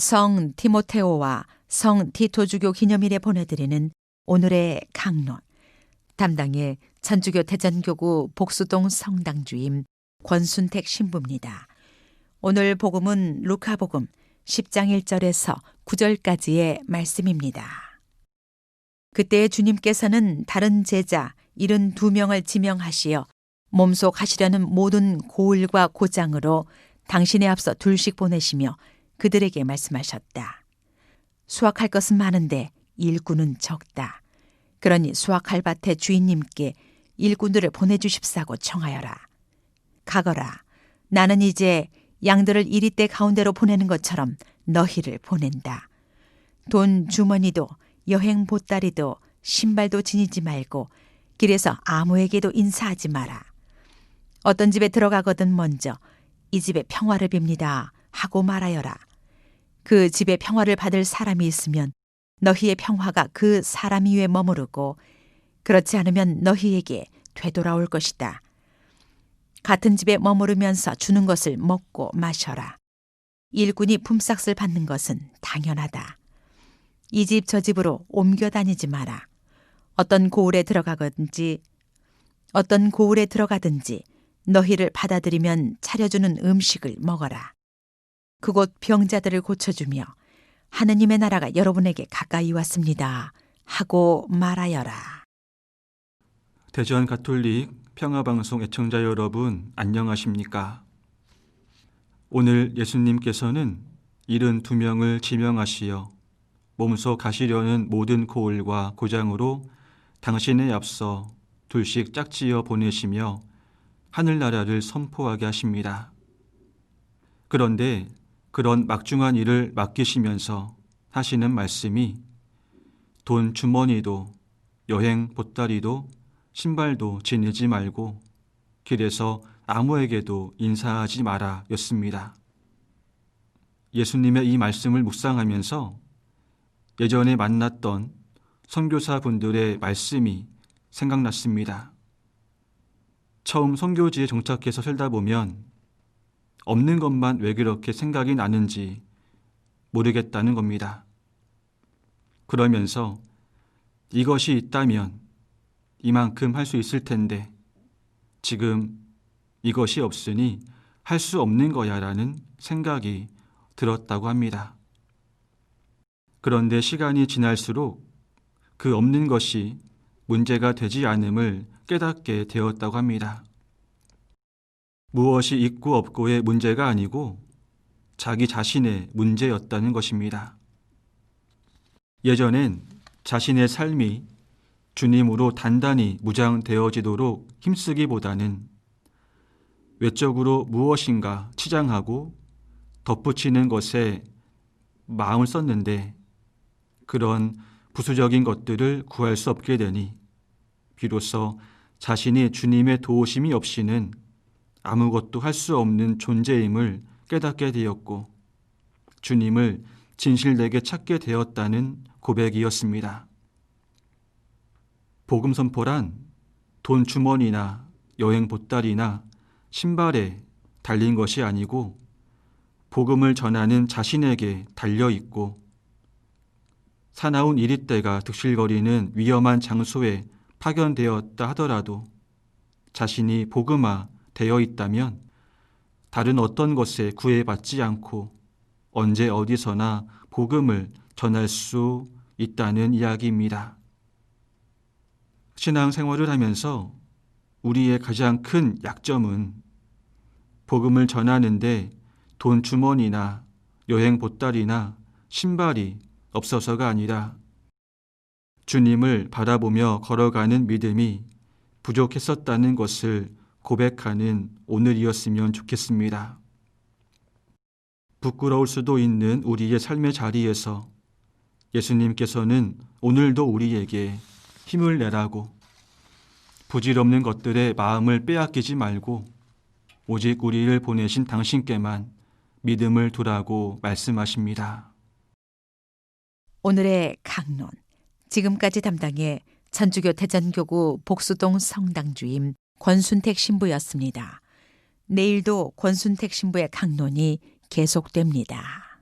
성 디모테오와 성 티토 주교 기념일에 보내드리는 오늘의 강론. 담당의 천주교 대전교구 복수동 성당 주임 권순택 신부입니다. 오늘 복음은 루카복음 10장 1절에서 9절까지의 말씀입니다. 그때 주님께서는 다른 제자 72명을 지명하시어 몸속 하시려는 모든 고을과 고장으로 당신에 앞서 둘씩 보내시며 그들에게 말씀하셨다. 수확할 것은 많은데 일꾼은 적다. 그러니 수확할 밭의 주인님께 일꾼들을 보내주십사고 청하여라. 가거라. 나는 이제 양들을 이리떼 가운데로 보내는 것처럼 너희를 보낸다. 돈 주머니도 여행 보따리도 신발도 지니지 말고 길에서 아무에게도 인사하지 마라. 어떤 집에 들어가거든 먼저 이 집에 평화를 빕니다 하고 말하여라. 그 집에 평화를 받을 사람이 있으면 너희의 평화가 그 사람 위에 머무르고 그렇지 않으면 너희에게 되돌아올 것이다. 같은 집에 머무르면서 주는 것을 먹고 마셔라. 일꾼이 품삯을 받는 것은 당연하다. 이 집 저 집으로 옮겨 다니지 마라. 어떤 고을에 들어가든지 너희를 받아들이면 차려주는 음식을 먹어라. 그곳 병자들을 고쳐주며 하느님의 나라가 여러분에게 가까이 왔습니다 하고 말하여라. 대전 가톨릭 평화방송 애청자 여러분 안녕하십니까? 오늘 예수님께서는 72명을 지명하시어 몸소 가시려는 모든 고을과 고장으로 당신에 앞서 둘씩 짝지어 보내시며 하늘나라를 선포하게 하십니다. 그런데 그런 막중한 일을 맡기시면서 하시는 말씀이 돈 주머니도 여행 보따리도 신발도 지니지 말고 길에서 아무에게도 인사하지 마라 였습니다. 예수님의 이 말씀을 묵상하면서 예전에 만났던 선교사분들의 말씀이 생각났습니다. 처음 선교지에 정착해서 살다 보면 없는 것만 왜 그렇게 생각이 나는지 모르겠다는 겁니다. 그러면서 이것이 있다면 이만큼 할 수 있을 텐데 지금 이것이 없으니 할 수 없는 거야 라는 생각이 들었다고 합니다. 그런데 시간이 지날수록 그 없는 것이 문제가 되지 않음을 깨닫게 되었다고 합니다. 무엇이 있고 없고의 문제가 아니고 자기 자신의 문제였다는 것입니다. 예전엔 자신의 삶이 주님으로 단단히 무장되어지도록 힘쓰기보다는 외적으로 무엇인가 치장하고 덧붙이는 것에 마음을 썼는데 그런 부수적인 것들을 구할 수 없게 되니 비로소 자신이 주님의 도우심이 없이는 아무것도 할 수 없는 존재임을 깨닫게 되었고 주님을 진실되게 찾게 되었다는 고백이었습니다. 복음 선포란 돈 주머니나 여행 보따리나 신발에 달린 것이 아니고 복음을 전하는 자신에게 달려 있고 사나운 이리떼가 득실거리는 위험한 장소에 파견되었다 하더라도 자신이 복음화 되어 있다면 다른 어떤 것에 구애받지 않고 언제 어디서나 복음을 전할 수 있다는 이야기입니다. 신앙생활을 하면서 우리의 가장 큰 약점은 복음을 전하는데 돈 주머니나 여행 보따리나 신발이 없어서가 아니라 주님을 바라보며 걸어가는 믿음이 부족했었다는 것을 고백하는 오늘이었으면 좋겠습니다. 부끄러울 수도 있는 우리의 삶의 자리에서 예수님께서는 오늘도 우리에게 힘을 내라고 부질없는 것들에 마음을 빼앗기지 말고 오직 우리를 보내신 당신께만 믿음을 두라고 말씀하십니다. 오늘의 강론. 지금까지 담당의 천주교 대전교구 복수동 성당 주임 권순택 신부였습니다. 내일도 권순택 신부의 강론이 계속됩니다.